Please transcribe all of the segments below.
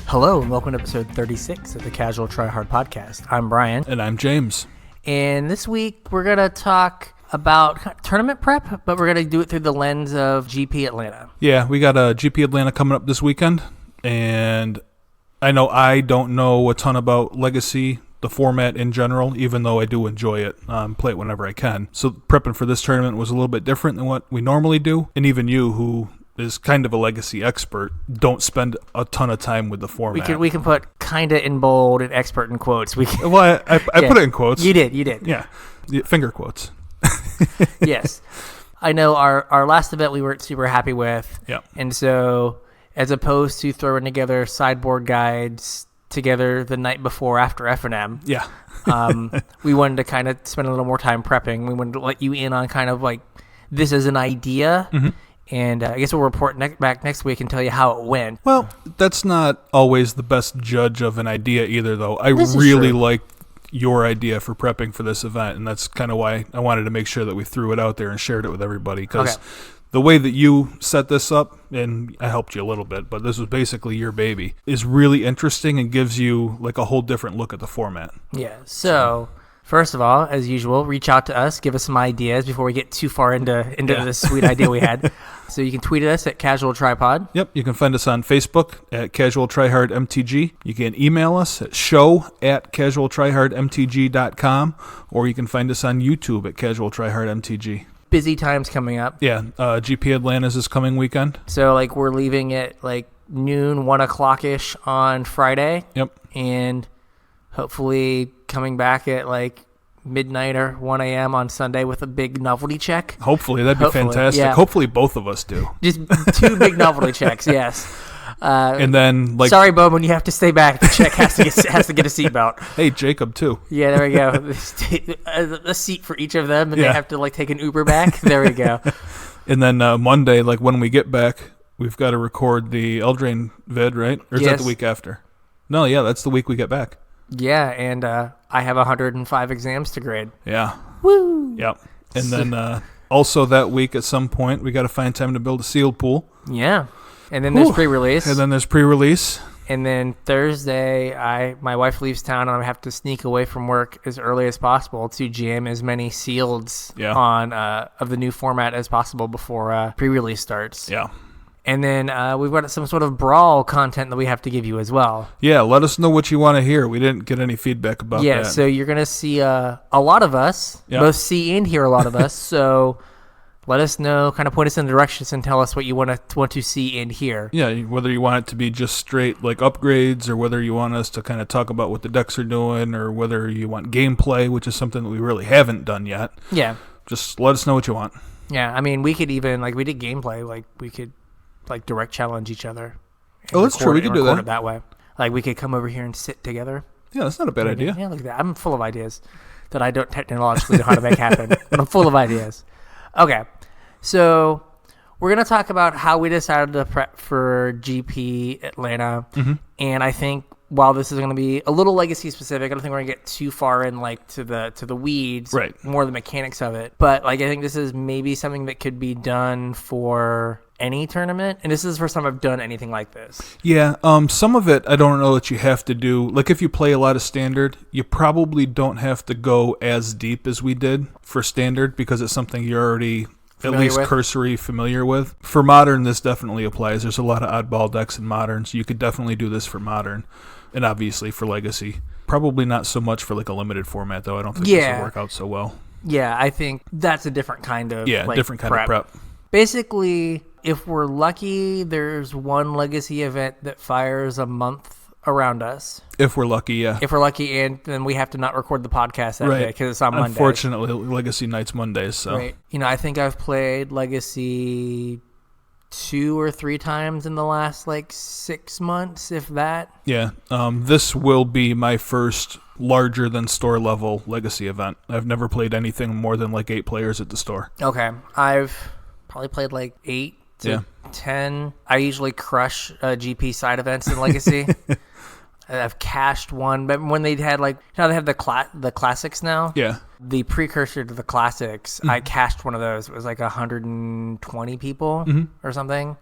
Hello and welcome to episode 36 of the Casual Try Hard podcast. I'm Brian. And I'm James. And this week we're going to talk about tournament prep, but we're going to do it through the lens of GP Atlanta. Yeah, we got a GP Atlanta coming up this weekend. And I know I don't know a ton about Legacy, the format in general, even though I do enjoy it, play it whenever I can. So prepping for this tournament was a little bit different than what we normally do. And even you, who is kind of a Legacy expert, don't spend a ton of time with the format. We can put kinda in bold and expert in quotes. Well, I put it in quotes. You did. Yeah, finger quotes. Yes. I know our last event we weren't super happy with. Yeah. And so as opposed to throwing together sideboard guides together the night before after F&M, yeah, we wanted to kind of spend a little more time prepping. We wanted to let you in on kind of like this is an idea, and I guess we'll report back next week and tell you how it went. Well, that's not always the best judge of an idea either, though. I This is really true. like your idea for prepping for this event, and that's kind of why I wanted to make sure that we threw it out there and shared it with everybody, because the way that you set this up, and I helped you a little bit, but this was basically your baby, is really interesting and gives you like a whole different look at the format. Yeah. So first of all, as usual, reach out to us, give us some ideas before we get too far into this sweet idea we had. So you can tweet at us at Casual Tripod. Yep, you can find us on Facebook at Casual Tryhard MTG. You can email us at show@casualtryhardmtg.com, or you can find us on YouTube at Casual Tryhard MTG. Busy times coming up. Yeah, GP Atlanta's this coming weekend. So like we're leaving at like noon, 1 o'clock-ish on Friday. Yep. And hopefully coming back at like midnight or 1 a.m. on Sunday with a big novelty check. Hopefully, that'd be fantastic. Yeah. Hopefully both of us do. Just 2 big novelty checks, yes. And then, like, sorry, Bowman, you have to stay back. The check has to get a seatbelt. hey, Jacob, too. Yeah, there we go. A seat for each of them, and Yeah. they have to like take an Uber back. There we go. And then Monday, like when we get back, we've got to record the Eldraine vid, right? Or is that Yes. the week after? No, yeah, that's the week we get back. Yeah, and I have 105 exams to grade. Yeah. Woo! Yep. And then also that week at some point, we got to find time to build a sealed pool. Yeah. And then there's pre-release. And then there's pre-release. And then Thursday, my wife leaves town, and I have to sneak away from work as early as possible to jam as many sealeds on of the new format as possible before pre-release starts. Yeah. And then we've got some sort of brawl content that we have to give you as well. Yeah, let us know what you want to hear. We didn't get any feedback about that. Yeah, so you're going to see a lot of us, both see and hear a lot of us. So let us know, kind of point us in the directions and tell us what you want to see and hear. Yeah, whether you want it to be just straight like upgrades, or whether you want us to kind of talk about what the decks are doing, or whether you want gameplay, which is something that we really haven't done yet. Yeah. Just let us know what you want. Yeah, I mean, we could even, like, we did gameplay, like, we could, like, direct challenge each other. Oh, that's true. We could do that. It that way. Like, we could come over here and sit together. Yeah, that's not a bad idea. Yeah, look at that. I'm full of ideas that I don't technologically know how to make happen, but I'm full of ideas. Okay, so we're going to talk about how we decided to prep for GP Atlanta, and I think while this is going to be a little Legacy specific, I don't think we're going to get too far in like to the weeds, right? More the mechanics of it. But like I think this is maybe something that could be done for any tournament, and this is the first time I've done anything like this. Yeah, some of it I don't know that you have to do. Like if you play a lot of Standard, you probably don't have to go as deep as we did for Standard because it's something you're already at least cursory familiar with. For Modern, this definitely applies. There's a lot of oddball decks in Modern, so you could definitely do this for Modern. And obviously for Legacy. Probably not so much for like a limited format, though. I don't think this will work out so well. Yeah, I think that's a different kind of different kind of prep. Basically, if we're lucky, there's one Legacy event that fires a month around us. If we're lucky, yeah. If we're lucky, and then we have to not record the podcast that day because it's on Monday. Unfortunately, Legacy Night's Mondays. So. Right. You know, I think I've played Legacy 2 or 3 times in the last like 6 months, if that. Yeah. This will be my first larger than store level Legacy event. I've never played anything more than like 8 players at the store. Okay. I've probably played like 8 to 10. I usually crush GP side events in Legacy. I've cashed one, but when they had like, you know, they have the classics now. Yeah. The precursor to the classics, I cashed one of those. It was like 120 people or something,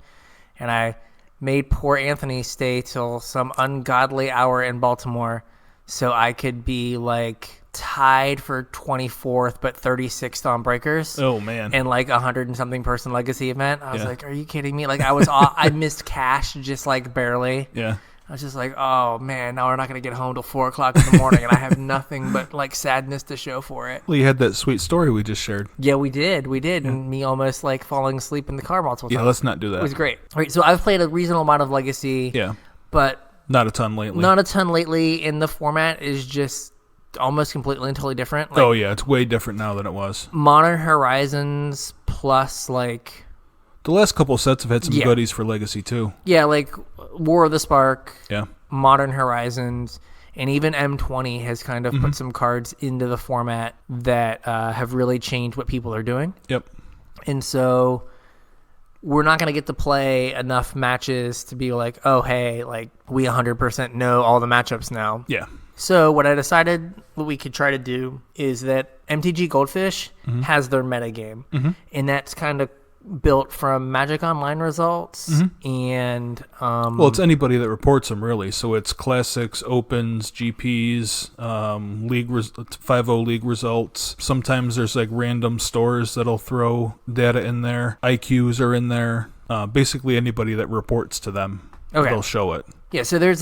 and I made poor Anthony stay till some ungodly hour in Baltimore so I could be like tied for 24th but 36th on breakers. Oh man. And like 100 and something person legacy event. I was like, are you kidding me? Like I missed cash just like barely. Yeah. I was just like, oh man, now we're not going to get home till 4 o'clock in the morning and I have nothing but like sadness to show for it. Well, you had that sweet story we just shared. Yeah, we did. And me almost like falling asleep in the car multiple times. Yeah, let's not do that. It was great. All right, so I've played a reasonable amount of Legacy. Yeah. But not a ton lately. Not a ton lately, and the format is just almost completely and totally different. Like, oh yeah, it's way different now than it was. Modern Horizons plus like the last couple sets have had some goodies for Legacy too. Yeah, like War of the Spark. Yeah. Modern Horizons, and even M20 has kind of put some cards into the format that have really changed what people are doing. Yep. And so we're not going to get to play enough matches to be like, oh, hey, like we 100% know all the matchups now. Yeah. So what I decided what we could try to do is that MTG Goldfish has their metagame, and that's kind of built from Magic Online results and well, it's anybody that reports them really. So it's classics, opens, GPs, league 5-0 league results. Sometimes there's like random stores that'll throw data in there. IQs are in there. Basically anybody that reports to them, they'll show it. Yeah, so there's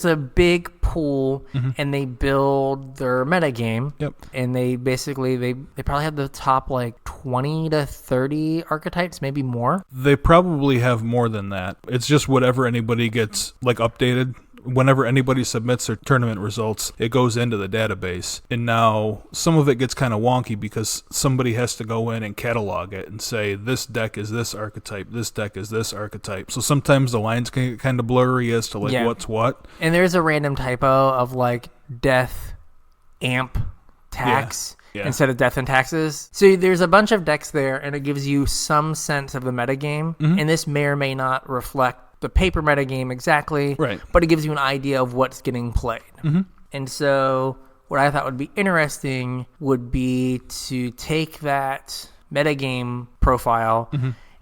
a big pool, and they build their metagame. Yep. And they basically they probably have the top like 20 to 30 archetypes, maybe more. They probably have more than that. It's just whatever anybody gets like updated. Whenever anybody submits their tournament results, it goes into the database. And now some of it gets kind of wonky because somebody has to go in and catalog it and say, this deck is this archetype, this deck is this archetype. So sometimes the lines can get kind of blurry as to like what's what. And there's a random typo of like death, amp, tax. Yeah. Instead of death and taxes. So there's a bunch of decks there, and it gives you some sense of the metagame. And this may or may not reflect the paper metagame exactly, right? But it gives you an idea of what's getting played. And so what I thought would be interesting would be to take that metagame profile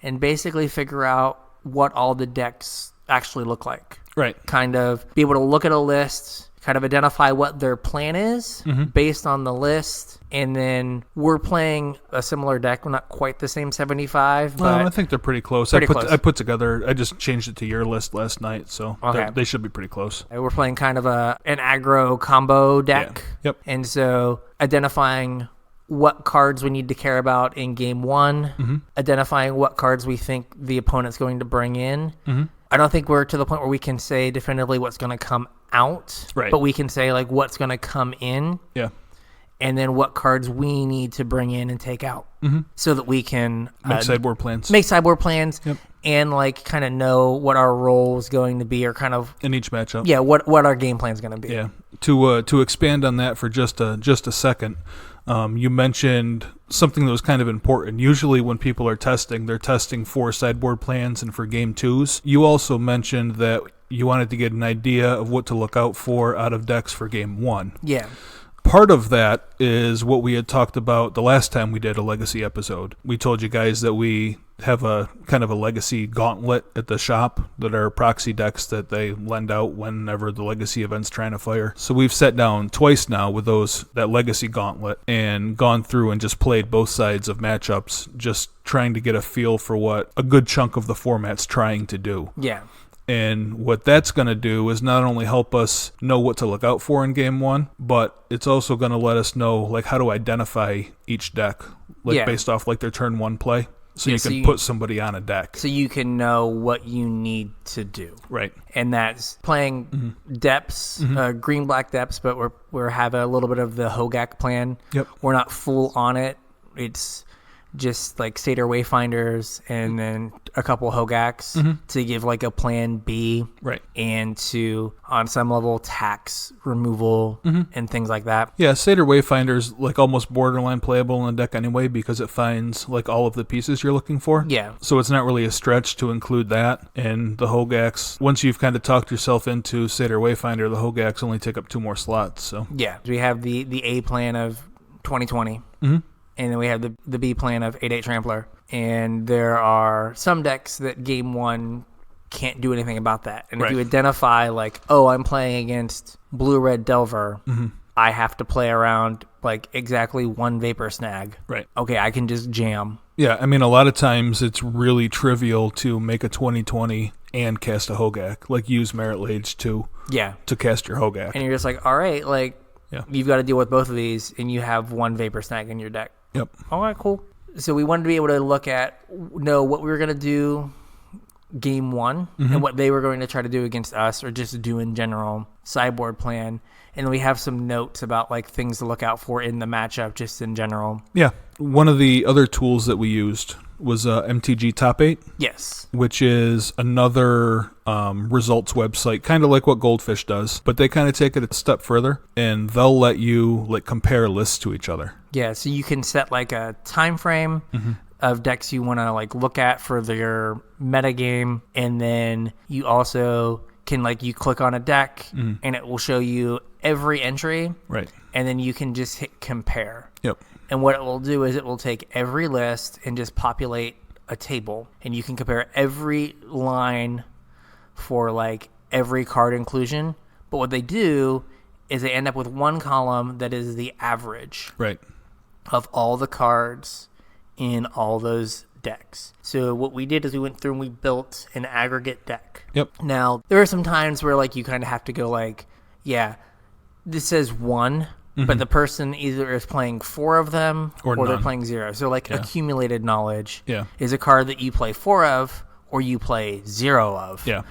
and basically figure out what all the decks actually look like. Right. Kind of be able to look at a list, kind of identify what their plan is based on the list. And then we're playing a similar deck. We're not quite the same 75, but I think they're pretty close. I put together, I just changed it to your list last night, so they should be pretty close. We're playing kind of an aggro combo deck. Yeah. Yep. And so identifying what cards we need to care about in game one, identifying what cards we think the opponent's going to bring in. I don't think we're to the point where we can say definitively what's going to come out, right? But we can say like what's going to come in. Yeah. And then what cards we need to bring in and take out so that we can make sideboard plans. Yep. And like kind of know what our role is going to be, or kind of in each matchup. Yeah, what our game plan is going to be. Yeah. To expand on that for just a second, you mentioned something that was kind of important. Usually when people are testing, they're testing for sideboard plans and for game twos. You also mentioned that you wanted to get an idea of what to look out for out of decks for game one. Yeah. Part of that is what we had talked about the last time we did a Legacy episode. We told you guys that we have a kind of a Legacy gauntlet at the shop that are proxy decks that they lend out whenever the Legacy event's trying to fire. So we've sat down twice now with that Legacy gauntlet and gone through and just played both sides of matchups, just trying to get a feel for what a good chunk of the format's trying to do. Yeah. And what that's going to do is not only help us know what to look out for in game one, but it's also going to let us know like how to identify each deck, like based off like their turn one play. So you can put somebody on a deck. So you can know what you need to do. Right. And that's playing depths, green-black depths, but we're having a little bit of the Hogak plan. Yep. We're not full on it. It's just like Satyr Wayfinders and then a couple Hogaks to give like a plan B. Right. And to, on some level, tax removal and things like that. Yeah, Satyr Wayfinder's like almost borderline playable in the deck anyway because it finds like all of the pieces you're looking for. Yeah. So it's not really a stretch to include that. And the Hogaks, once you've kind of talked yourself into Satyr Wayfinder, the Hogaks only take up 2 more slots. So yeah, we have the A plan of 2020. And then we have the B plan of 8/8 Trampler. And there are some decks that game one can't do anything about that. And Right. if you identify like, oh, I'm playing against blue-red Delver, I have to play around like exactly one Vapor Snag. Right. Okay, I can just jam. Yeah, I mean, a lot of times it's really trivial to make a 2020 and cast a Hogak. Like, use Merit Lage to cast your Hogak. And you're just like, all right, like, you've got to deal with both of these, and you have one Vapor Snag in your deck. Yep. All right, cool. So we wanted to be able to know what we were going to do game one and what they were going to try to do against us or just do in general sideboard plan. And we have some notes about like things to look out for in the matchup just in general. Yeah. One of the other tools that we used was MTG Top 8. Yes. Which is another results website, kind of like what Goldfish does, but they kind of take it a step further, and they'll let you like compare lists to each other. Yeah, so you can set like a time frame of decks you want to like look at for their metagame, and then you also can you click on a deck and it will show you every entry. Right. And then you can just hit compare. Yep. And what it will do is it will take every list and just populate a table, and you can compare every line for like every card inclusion. But what they do is they end up with one column that is the average of all the cards in all those decks. So what we did is we went through and we built an aggregate deck. Yep. Now, there are some times where you kind of have to go this says 1, but the person either is playing 4 of them or they're playing 0. So accumulated knowledge is a card that you play 4 of or you play 0 of. Yeah.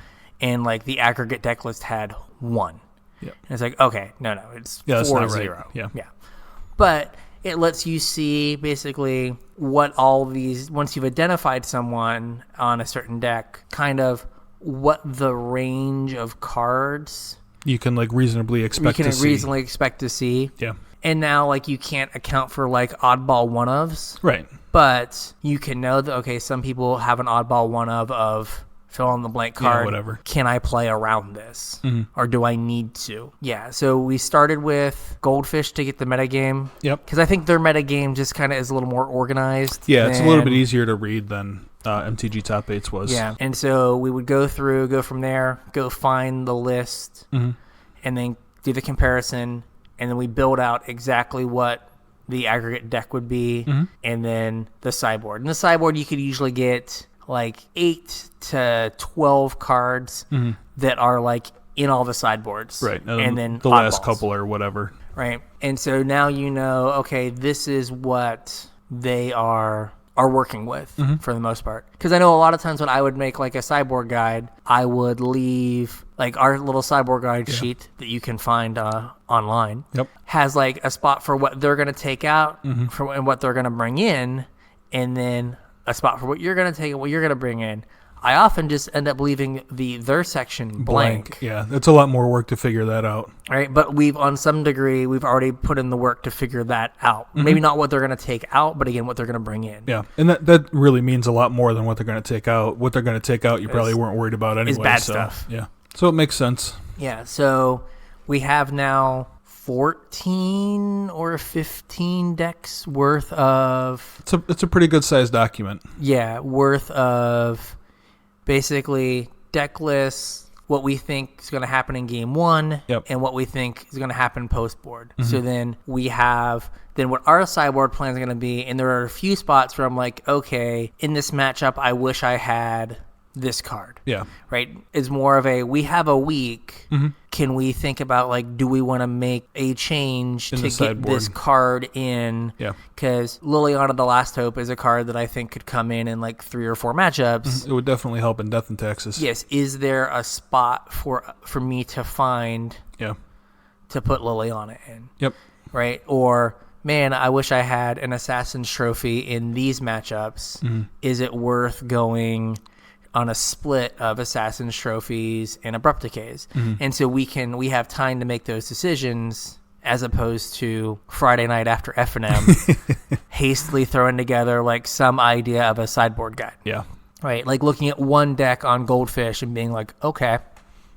And the aggregate deck list had 1. Yeah. And it's okay, no, it's 4-0. Right. Yeah. Yeah. But it lets you see basically what all these, once you've identified someone on a certain deck, kind of what the range of cards you can reasonably expect to see. Yeah. And now you can't account for oddball one-ofs. Right. But you can know that, some people have an oddball one-of fill in the blank card. Yeah, whatever. Can I play around this? Or do I need to? Yeah, so we started with Goldfish to get the metagame. Yep. Because I think their metagame just kind of is a little more organized. Yeah, it's a little bit easier to read than MTG Top 8's was. Yeah, and so we would go from there, go find the list, and then do the comparison, and then we build out exactly what the aggregate deck would be, and then the sideboard. And the sideboard, you could usually get 8 to 12 cards that are in all the sideboards. Right. And then the last couple or whatever. Right. And so now this is what they are working with for the most part. Because I know a lot of times when I would make a sideboard guide, I would leave our little sideboard guide sheet that you can find online. Yep. Has a spot for what they're going to take out and what they're going to bring in, and then a spot for what you're going to take and what you're going to bring in. I often just end up leaving their section blank. Yeah, it's a lot more work to figure that out. Right, but on some degree, we've already put in the work to figure that out. Maybe not what they're going to take out, but again, what they're going to bring in. Yeah, and that really means a lot more than what they're going to take out. What they're going to take out, you probably weren't worried about anyway. It's bad stuff. Yeah, so it makes sense. Yeah, so we have now 14 or 15 decks worth of... It's a pretty good-sized document. Yeah, worth of basically deck lists, what we think is going to happen in game 1, and what we think is going to happen post-board. So then we have what our sideboard plan is going to be, and there are a few spots where I'm okay, in this matchup, I wish I had this card. Yeah. Right? It's more of we have a week. Can we think about do we want to make a change to get this card in? Yeah. Because Liliana the Last Hope is a card that I think could come in 3 or 4 matchups. It would definitely help in Death and Taxes. Yes. Is there a spot for me to find to put Liliana in? Yep. Right? Or, man, I wish I had an Assassin's Trophy in these matchups. Is it worth going on a split of Assassin's Trophies and Abrupt Decays? And so we have time to make those decisions as opposed to Friday night after F&M hastily throwing together some idea of a sideboard guide. Yeah. Right? Looking at one deck on Goldfish and being okay,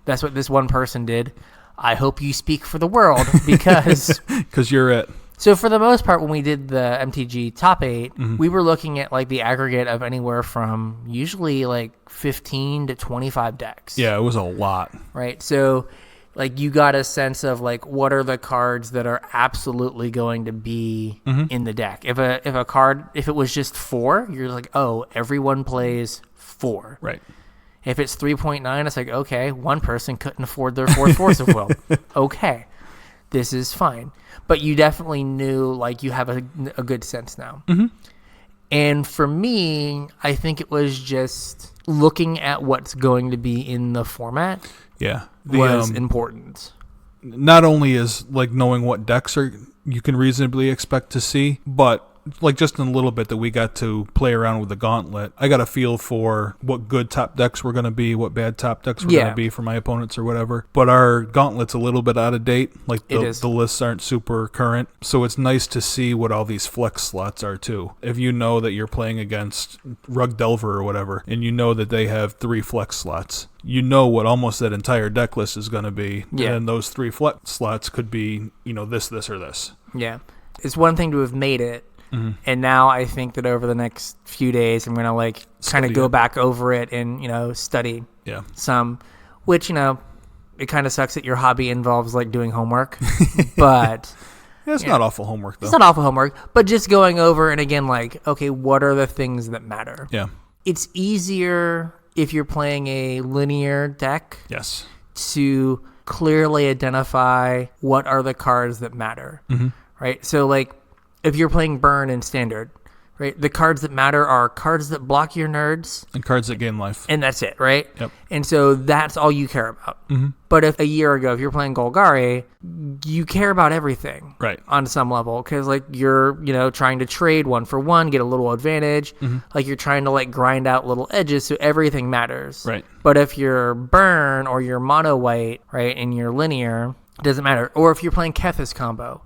that's what this one person did. I hope you speak for the world because... Because you're it. So for the most part, when we did the MTG top 8, we were looking at like the aggregate of anywhere from usually like 15 to 25 decks. Yeah, it was a lot. Right. So like you got a sense of like what are the cards that are absolutely going to be in the deck. If it was just 4, you're like, oh, everyone plays 4. Right. If it's 3.9, it's like, okay, one person couldn't afford their 4th Force of Will. Okay, this is fine. But you definitely knew, like, you have a good sense now. And for me, I think it was just looking at what's going to be in the format was important. Not only is, like, knowing what decks you can reasonably expect to see, but like just in a little bit that we got to play around with the gauntlet, I got a feel for what good top decks were going to be, what bad top decks were going to be for my opponents or whatever. But our gauntlet's a little bit out of date. Like the lists aren't super current. So it's nice to see what all these flex slots are too. If you know that you're playing against Rug Delver or whatever, and you know that they have 3 flex slots, you know what almost that entire deck list is going to be. Yeah. And those 3 flex slots could be, this, or this. Yeah. It's one thing to have made it. And now I think that over the next few days, I'm going to like kind of go back over it and, study some, which, it kind of sucks that your hobby involves like doing homework, but it's not awful homework though. It's not awful homework, but just going over and again, like, okay, what are the things that matter? Yeah. It's easier if you're playing a linear deck. Yes. To clearly identify what are the cards that matter. Right. So like, if you're playing Burn in Standard, right, the cards that matter are cards that block your nerds. And cards that gain life. And that's it, right? Yep. And so that's all you care about. But if a year ago, if you're playing Golgari, you care about everything. Right. On some level. Because, like, you're, trying to trade 1 for 1, get a little advantage. Like, you're trying to, like, grind out little edges, so everything matters. Right. But if you're Burn or you're Mono White, right, and you're linear, it doesn't matter. Or if you're playing Kethis combo,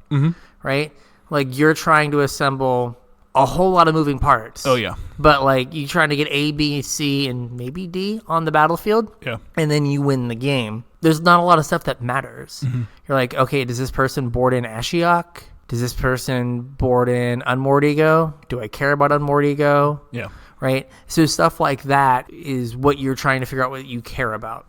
right? Like, you're trying to assemble a whole lot of moving parts. Oh, yeah. But, like, you're trying to get A, B, C, and maybe D on the battlefield. Yeah. And then you win the game. There's not a lot of stuff that matters. You're like, okay, does this person board in Ashiok? Does this person board in Unmoored Ego? Do I care about Unmoored Ego? Yeah. Right? So stuff like that is what you're trying to figure out what you care about.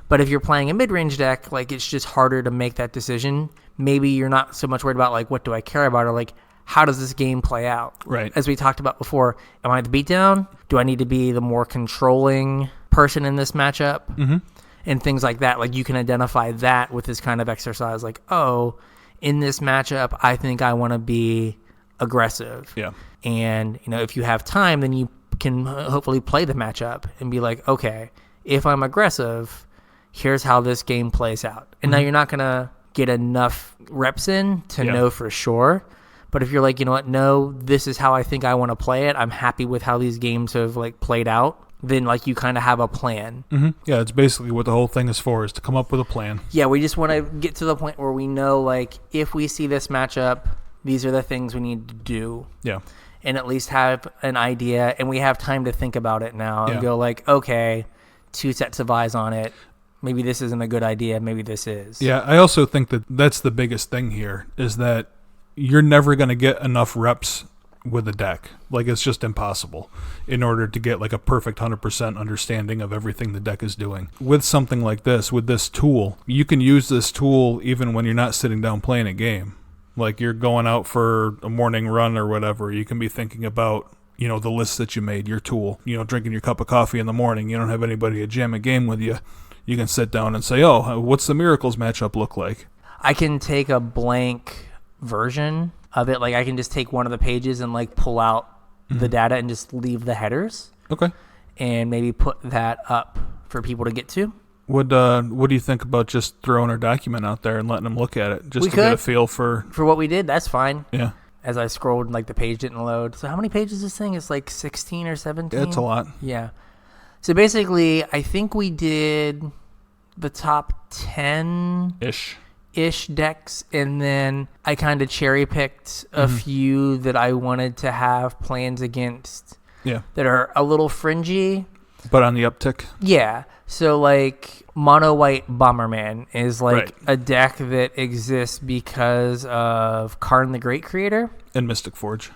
But if you're playing a mid-range deck, like, it's just harder to make that decision. Maybe you're not so much worried about, like, what do I care about, or, like, how does this game play out? Right. As we talked about before, am I the beatdown? Do I need to be the more controlling person in this matchup? And things like that. Like, you can identify that with this kind of exercise. Like, oh, in this matchup, I think I want to be aggressive. Yeah. And, if you have time, then you can hopefully play the matchup and be like, okay, if I'm aggressive, here's how this game plays out. And now you're not going to get enough reps in to know for sure. But if you're like, you know what, no, this is how I think I want to play it. I'm happy with how these games have like played out. Then like you kind of have a plan. Yeah, it's basically what the whole thing is for, is to come up with a plan. Yeah, we just want to get to the point where we know, like, if we see this matchup, these are the things we need to do. Yeah. And at least have an idea, and we have time to think about it now and go like, okay, 2 sets of eyes on it. Maybe this isn't a good idea. Maybe this is. Yeah, I also think that that's the biggest thing here, is that you're never going to get enough reps with a deck. Like, it's just impossible in order to get like a perfect 100% understanding of everything the deck is doing. With something like this, with this tool, you can use this tool even when you're not sitting down playing a game. Like, you're going out for a morning run or whatever, you can be thinking about, the lists that you made, your tool, drinking your cup of coffee in the morning. You don't have anybody to jam a game with you. You can sit down and say, oh, what's the Miracles matchup look like? I can take a blank version of it. Like, I can just take one of the pages and like pull out the data and just leave the headers. Okay. And maybe put that up for people to get to. What do you think about just throwing our document out there and letting them look at it, just to get a feel for what we did? That's fine. Yeah. As I scrolled, like, the page didn't load. So how many pages is this thing? It's like 16 or 17? It's a lot. Yeah. So basically, I think we did the top 10-ish decks, and then I kind of cherry-picked a few that I wanted to have plans against that are a little fringy. But on the uptick? Yeah. So, like, Mono White Bomberman is, like, a deck that exists because of Karn the Great Creator. And Mystic Forge.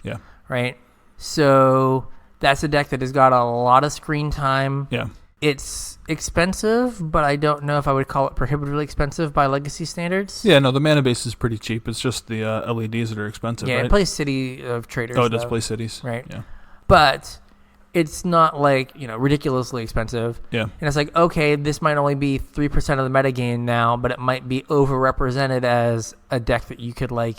Yeah. Right? So, that's a deck that has got a lot of screen time. Yeah. It's expensive, but I don't know if I would call it prohibitively expensive by Legacy standards. Yeah, no, the mana base is pretty cheap. It's just the LEDs that are expensive, right? It plays City of Traders. Oh, it does play cities. Right. Yeah. But it's not, like, ridiculously expensive. Yeah. And it's like, okay, this might only be 3% of the metagame now, but it might be overrepresented as a deck that you could, like,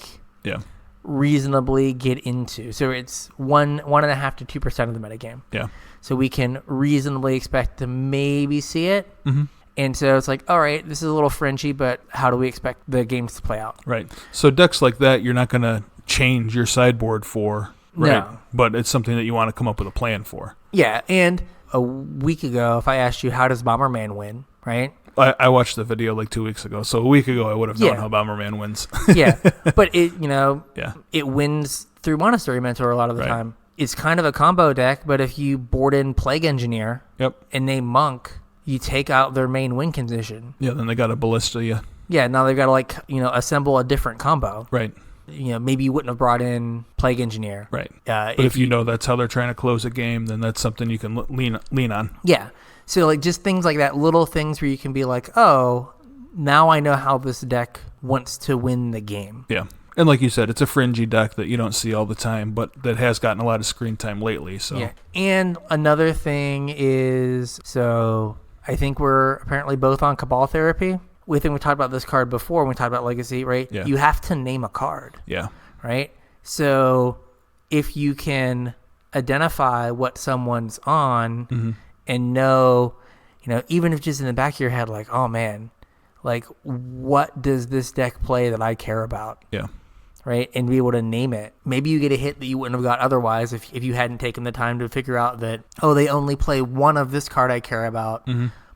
reasonably get into. So it's 1.5% to 2% of the metagame. Yeah. So we can reasonably expect to maybe see it. Mm-hmm. And so it's like, all right, this is a little fringy, but how do we expect the games to play out? Right. So decks like that, you're not going to change your sideboard for, right? No. But it's something that you want to come up with a plan for. Yeah, and a week ago, if I asked you, how does Bomberman win, right? I watched the video like 2 weeks ago, so a week ago I would have known how Bomberman wins. Yeah, but it wins through Monastery Mentor a lot of the time. It's kind of a combo deck, but if you board in Plague Engineer and they Monk, you take out their main win condition. Yeah, then they got a Ballista, Yeah, now they've got to, assemble a different combo. Right. Maybe you wouldn't have brought in Plague Engineer. Right. But if you know that's how they're trying to close a game, then that's something you can lean on. Yeah. So, like, just things like that, little things where you can be like, oh, now I know how this deck wants to win the game. Yeah. And like you said, it's a fringy deck that you don't see all the time, but that has gotten a lot of screen time lately. So. Yeah. And another thing is, so I think we're apparently both on Cabal Therapy. We talked about this card before when we talked about Legacy, right? Yeah. You have to name a card. Yeah. Right? So if you can identify what someone's on and know, even if just in the back of your head, like, oh man, like, what does this deck play that I care about? Yeah. Right? And be able to name it. Maybe you get a hit that you wouldn't have got otherwise if you hadn't taken the time to figure out that, oh, they only play one of this card I care about,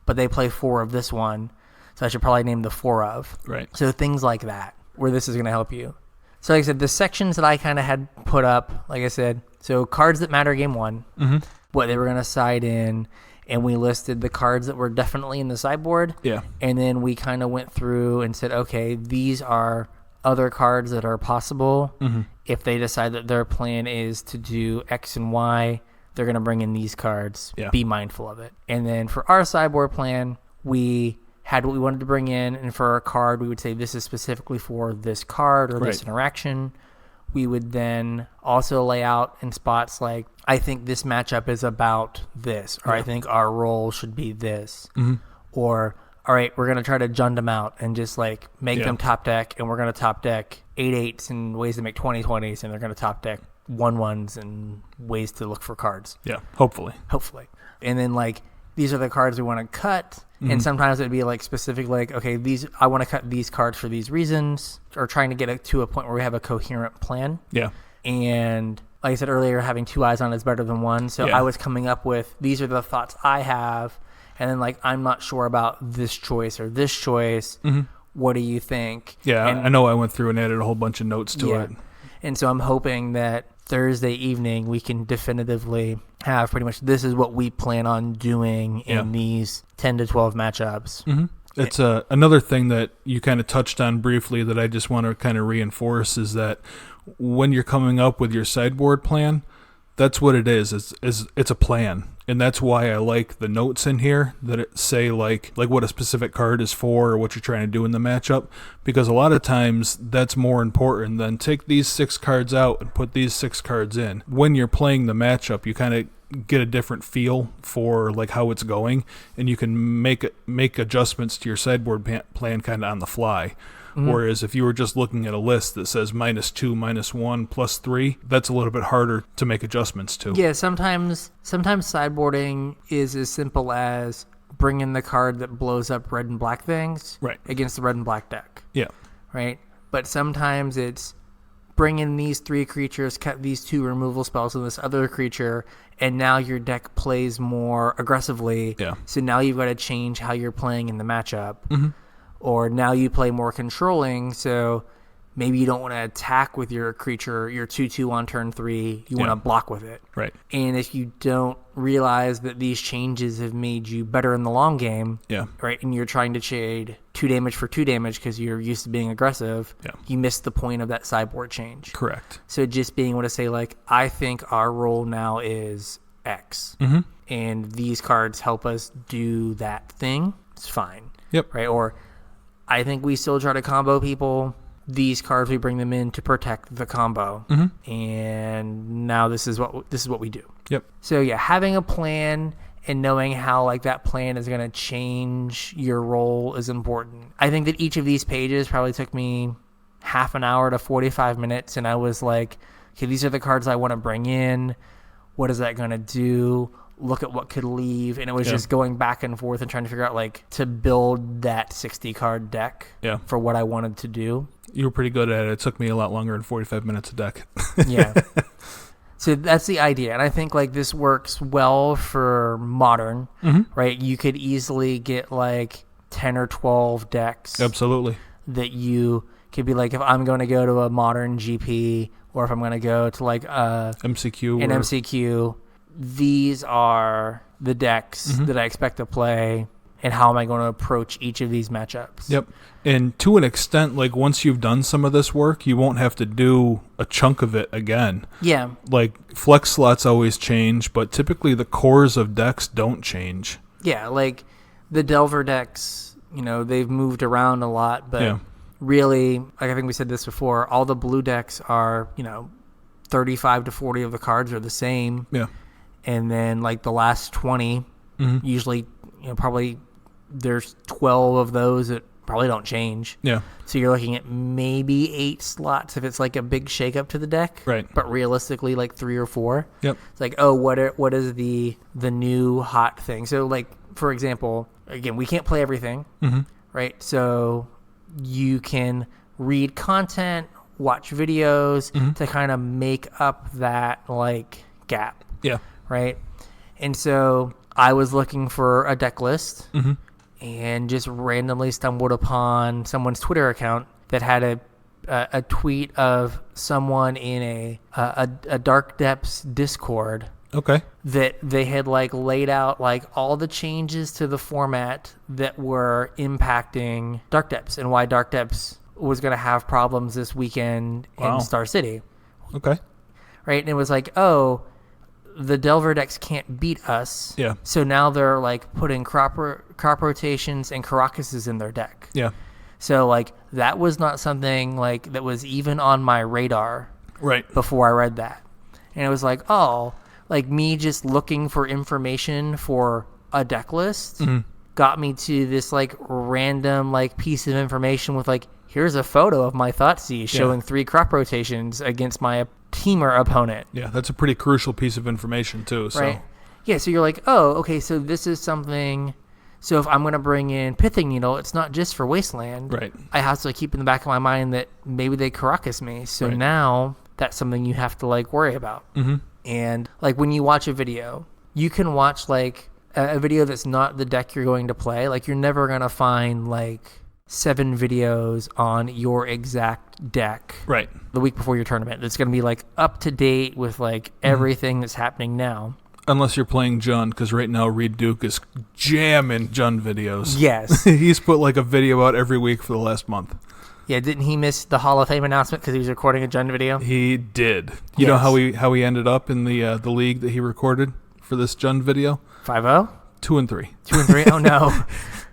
but they play 4 of this one. So I should probably name the 4 of. Right. So things like that, where this is going to help you. So like I said, the sections that I kind of had put up, like I said, so cards that matter game 1, what they were going to side in, and we listed the cards that were definitely in the sideboard. Yeah. And then we kind of went through and said, okay, these are other cards that are possible. If they decide that their plan is to do X and Y, they're going to bring in these cards. Yeah. Be mindful of it. And then for our sideboard plan, we had what we wanted to bring in, and for our card, we would say this is specifically for this card or this interaction. We would then also lay out in spots like, I think this matchup is about this, or I think our role should be this, or all right, we're going to try to jund them out and just like make them top deck, and we're going to top deck 8/8s and ways to make 20/20s, and they're going to top deck 1/1s and ways to look for cards. Yeah, hopefully. And then like, these are the cards we want to cut. And sometimes it'd be like specific, like, okay, I want to cut these cards for these reasons, or trying to get it to a point where we have a coherent plan. Yeah. And like I said earlier, having 2 eyes on it is better than 1. So I was coming up with, these are the thoughts I have. And then like, I'm not sure about this choice or this choice. What do you think? Yeah. And I know I went through and added a whole bunch of notes to it. And so I'm hoping that Thursday evening we can definitively have pretty much, this is what we plan on doing in these 10 to 12 matchups. It's another thing that you kind of touched on briefly that I just want to kind of reinforce is that when you're coming up with your sideboard plan, that's what it is. It's a plan. And that's why I like the notes in here that it say like what a specific card is for or what you're trying to do in the matchup. Because a lot of times that's more important than take these 6 cards out and put these 6 cards in. When you're playing the matchup, you kind of get a different feel for like how it's going, and you can make adjustments to your sideboard plan kind of on the fly. Whereas if you were just looking at a list that says -2, -1, +3, that's a little bit harder to make adjustments to. Yeah, sometimes sideboarding is as simple as bring in the card that blows up red and black things against the red and black deck. Yeah. Right? But sometimes it's bring in these 3 creatures, cut these 2 removal spells and this other creature, and now your deck plays more aggressively. Yeah. So now you've got to change how you're playing in the matchup. Or now you play more controlling, so maybe you don't want to attack with your creature, your 2/2 on turn 3. You want to block with it. Right. And if you don't realize that these changes have made you better in the long game, right, and you're trying to trade 2 damage for 2 damage because you're used to being aggressive, you miss the point of that sideboard change. Correct. So just being able to say, like, I think our role now is X, and these cards help us do that thing, it's fine. Yep. Right? Or I think we still try to combo people. These cards, we bring them in to protect the combo, and now this is what we do. Yep. So yeah, having a plan and knowing how like that plan is going to change your role is important. I think that each of these pages probably took me half an hour to 45 minutes, and I was like, okay, these are the cards I want to bring in. What is that going to do? Look at what could leave, and it was just going back and forth and trying to figure out like to build that 60 card deck for what I wanted to do. You were pretty good at it. It took me a lot longer than 45 minutes a deck. Yeah. So that's the idea, and I think like this works well for modern, right? You could easily get like 10 or 12 decks. Absolutely. That you could be like, if I'm going to go to a modern GP, or if I'm going to go to like MCQ, MCQ. These are the decks that I expect to play, and how am I going to approach each of these matchups. Yep. And to an extent, like once you've done some of this work, you won't have to do a chunk of it again. Yeah. Like flex slots always change, but typically the cores of decks don't change. Yeah, like the Delver decks, you know, they've moved around a lot, but really, like I think we said this before, all the blue decks are, you know, 35 to 40 of the cards are the same. Yeah. And then like the last 20, usually, you know, probably there's 12 of those that probably don't change. Yeah. So you're looking at maybe 8 slots if it's like a big shakeup to the deck. Right. But realistically, like 3 or 4. Yep. It's like, oh, what is the new hot thing? So like, for example, again, we can't play everything, right? So you can read content, watch videos to kind of make up that like gap. Yeah. Right. And so I was looking for a deck list and just randomly stumbled upon someone's Twitter account that had a tweet of someone in a Dark Depths Discord. Okay. That they had like laid out like all the changes to the format that were impacting Dark Depths and why Dark Depths was going to have problems this weekend in Star City. Okay. Right. And it was like, oh, the Delver decks can't beat us. Yeah. So now they're like putting crop rotations and Caracases in their deck. Yeah. So like that was not something like that was even on my radar. Right. Before I read that. And it was like, oh, like me just looking for information for a deck list got me to this like random like piece of information with like, here's a photo of my Thoughtseize showing 3 crop rotations against my teamer opponent. Yeah, that's a pretty crucial piece of information too. So. Right. Yeah, so you're like, oh, okay, so this is something. So if I'm going to bring in Pithing Needle, it's not just for Wasteland. Right. I have to keep in the back of my mind that maybe they Caracas me. So now that's something you have to like worry about. And like when you watch a video, you can watch like a video that's not the deck you're going to play. Like you're never going to find like 7 videos on your exact deck the week before your tournament. It's going to be like up to date with like everything that's happening now. Unless you're playing Jund, because right now Reed Duke is jamming Jund videos. Yes. He's put like a video out every week for the last month. Yeah, didn't he miss the Hall of Fame announcement because he was recording a Jund video? He did. You know how he ended up in the league that he recorded for this Jund video? 5-0? 2-3. 2-3? Oh, no.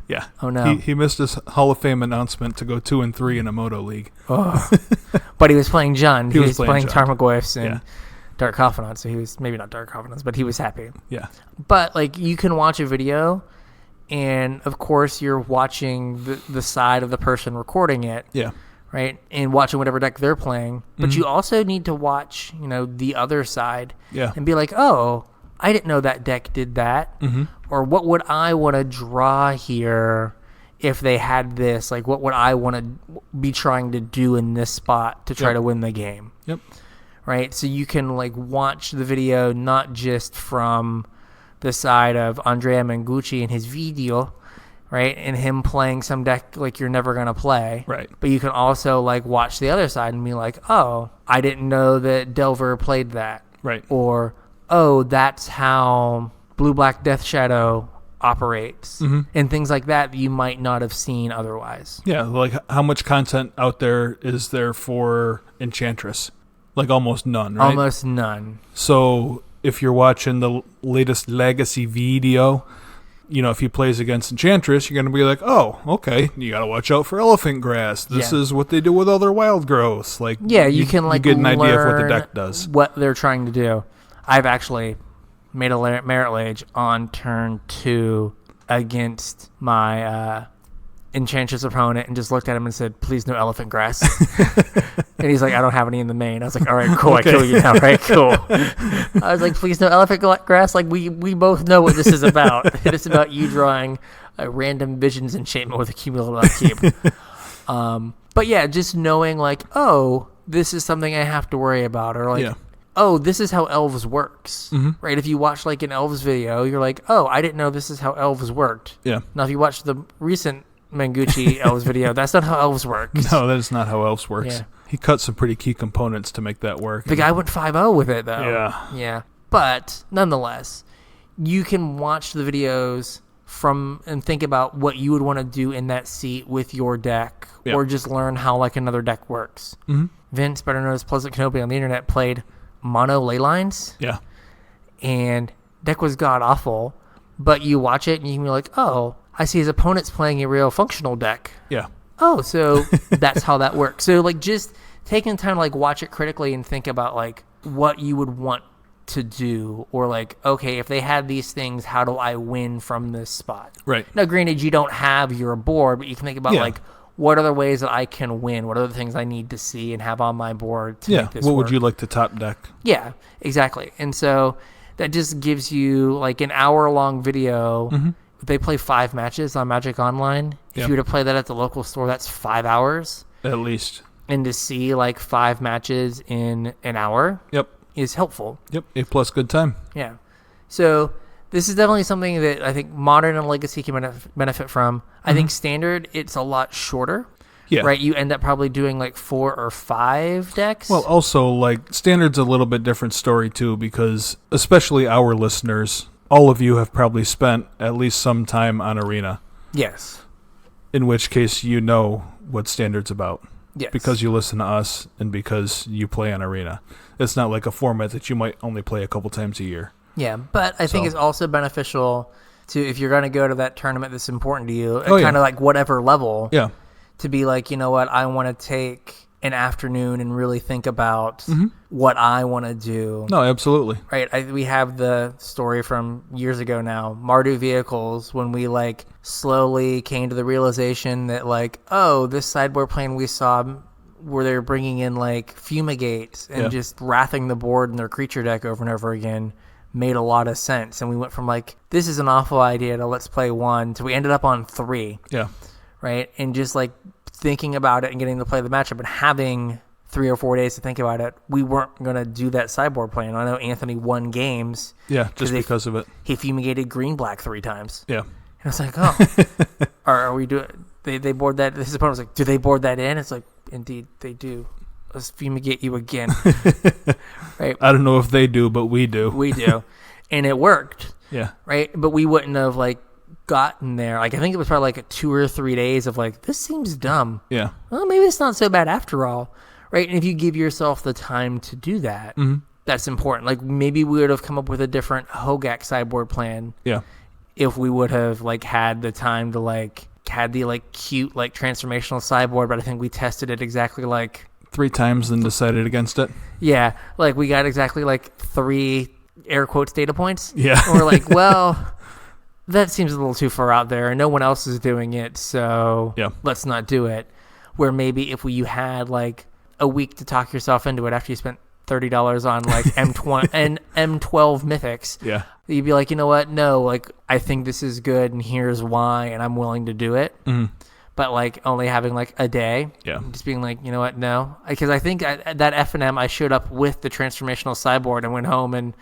Yeah. Oh, no. He missed his Hall of Fame announcement to go 2-3 in a Moto League. Oh. But he was playing Jund. He was playing Jund. Tarmogoyfs and Dark Confidants. So he was, maybe not Dark Confidants, but he was happy. Yeah. But, like, you can watch a video, and, of course, you're watching the side of the person recording it. Yeah. Right? And watching whatever deck they're playing. But you also need to watch, you know, the other side. Yeah. And be like, oh, I didn't know that deck did that. Or what would I want to draw here if they had this? Like, what would I want to be trying to do in this spot to try to win the game? Yep. Right? So you can, like, watch the video not just from the side of Andrea Mengucci and his video, right? And him playing some deck like you're never going to play. Right. But you can also like watch the other side and be like, oh, I didn't know that Delver played that. Right. Or, oh, that's how Blue-Black Death Shadow operates. And things like that you might not have seen otherwise. Yeah, like how much content out there is there for Enchantress? Like almost none, right? Almost none. So if you're watching the latest Legacy video, if he plays against Enchantress, you're going to be like, oh, okay, you got to watch out for elephant grass. This is what they do with other wild growths. Like, you can like you get an idea of what the deck does. What they're trying to do. I've actually made a Merit Lage on turn 2 against my Enchantress opponent and just looked at him and said, please no elephant grass. And he's like, I don't have any in the main. I was like, all right, cool. Okay. I kill you now, right? Cool. I was like, please no elephant grass. Like, we both know what this is about. It's about you drawing a random Visions enchantment with a cumulative upkeep. But yeah, just knowing like, oh, this is something I have to worry about. Or like, oh, this is how Elves works. Right? If you watch like an Elves video, you're like, oh, I didn't know this is how Elves worked. Yeah. Now, if you watch the recent Manguchi Elves video, that's not how Elves work. No, that is not how Elves works. Yeah. He cut some pretty key components to make that work. The guy went 5-0 with it, though. Yeah. Yeah. But, nonetheless, you can watch the videos and think about what you would want to do in that seat with your deck, or just learn how, like, another deck works. Vince, better known as Pleasant Kenobi on the internet, played mono ley lines. Yeah. And deck was god-awful, but you watch it and you can be like, oh, I see his opponent's playing a real functional deck. Yeah. Oh, so that's how that works. So, like, just taking time to, like, watch it critically and think about, like, what you would want to do. Or, like, okay, if they had these things, how do I win from this spot? Right. Now, granted, you don't have your board, but you can think about, like, what are the ways that I can win? What are the things I need to see and have on my board to make this what work? Would you like to top deck? Yeah, exactly. And so that just gives you, like, an hour-long video. They play 5 matches on Magic Online. If you were to play that at the local store, that's 5 hours. At least. And to see like 5 matches in an hour is helpful. Yep, A+ good time. Yeah. So this is definitely something that I think Modern and Legacy can benefit from. I think Standard, it's a lot shorter. Yeah. Right? You end up probably doing like 4 or 5 decks. Well, also, like, Standard's a little bit different story, too, because especially our listeners, all of you have probably spent at least some time on Arena. Yes. In which case you know what Standard's about. Yes. Because you listen to us and because you play on Arena. It's not like a format that you might only play a couple times a year. Yeah, but I think it's also beneficial to, if you're going to go to that tournament that's important to you, kind of like whatever level, to be like, you know what, I want to take an afternoon and really think about what I want to do. No, absolutely. Right. We have the story from years ago now, Mardu Vehicles, when we like slowly came to the realization that like, oh, this sideboard plan we saw where they were bringing in like Fumigate and just wrathing the board in their creature deck over and over again made a lot of sense. And we went from like, this is an awful idea to let's play 1 to we ended up on 3. Yeah. Right. And just like thinking about it and getting to play the matchup and having 3 or 4 days to think about it, we weren't going to do that sideboard plan. I know Anthony won games. Yeah, just because of it. He fumigated green-black 3 times. Yeah. And I was like, oh. Are we doing... They board that... His opponent was like, do they board that in? It's like, indeed, they do. Let's fumigate you again. Right? I don't know if they do, but we do. We do. And it worked. Yeah. Right? But we wouldn't have, like, gotten there. Like, I think it was probably like 2 or 3 days of like, this seems dumb. Yeah. Well, maybe it's not so bad after all. Right? And if you give yourself the time to do that, that's important. Like, maybe we would have come up with a different Hogak sideboard plan. Yeah. If we would have like had the time to like had the like cute like transformational sideboard, but I think we tested it exactly like 3 times and decided against it. Yeah. Like we got exactly like 3 air quotes data points. Yeah. And we're like, well, that seems a little too far out there and no one else is doing it. So let's not do it. Where maybe if you had like a week to talk yourself into it after you spent $30 on like M20 and M12 mythics, you'd be like, you know what? No, like I think this is good and here's why, and I'm willing to do it. But like only having like a day, just being like, you know what? No, because I think that F&M I showed up with the transformational sideboard and went home and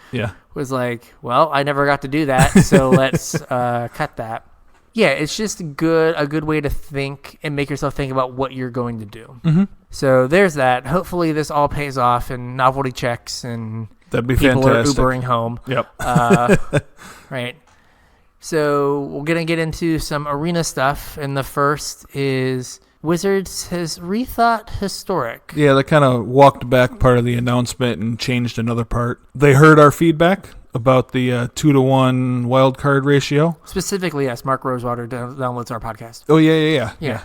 was like, well, I never got to do that, so let's cut that. Yeah, it's just a good way to think and make yourself think about what you're going to do. Mm-hmm. So there's that. Hopefully this all pays off in novelty checks and That'd be people fantastic. are Ubering home. Yep. Right. So we're going to get into some arena stuff. And the first is Wizards has rethought Historic. Yeah, they kind of walked back part of the announcement and changed another part. They heard our feedback about the 2-to-1 wild card ratio. Specifically, yes, Mark Rosewater downloads our podcast. Oh, yeah.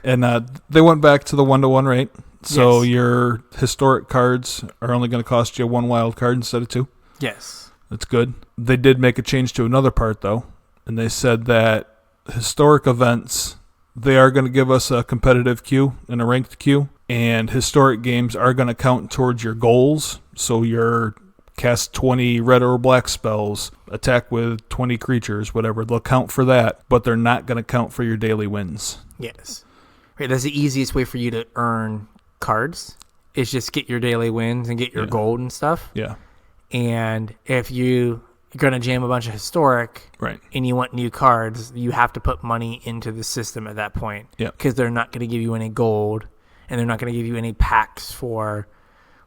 And they went back to the 1-to-1 rate. So your historic cards are only going to cost you 1 wild card instead of 2. Yes. That's good. They did make a change to another part, though. And they said that historic events, they are going to give us a competitive queue and a ranked queue. And historic games are going to count towards your goals. So your cast 20 red or black spells, attack with 20 creatures, whatever. They'll count for that, but they're not going to count for your daily wins. Yes. Right, that's the easiest way for you to earn cards is just get your daily wins and get your gold and stuff. Yeah. And if you're going to jam a bunch of historic and you want new cards, you have to put money into the system at that point. Yeah. Because they're not going to give you any gold and they're not going to give you any packs for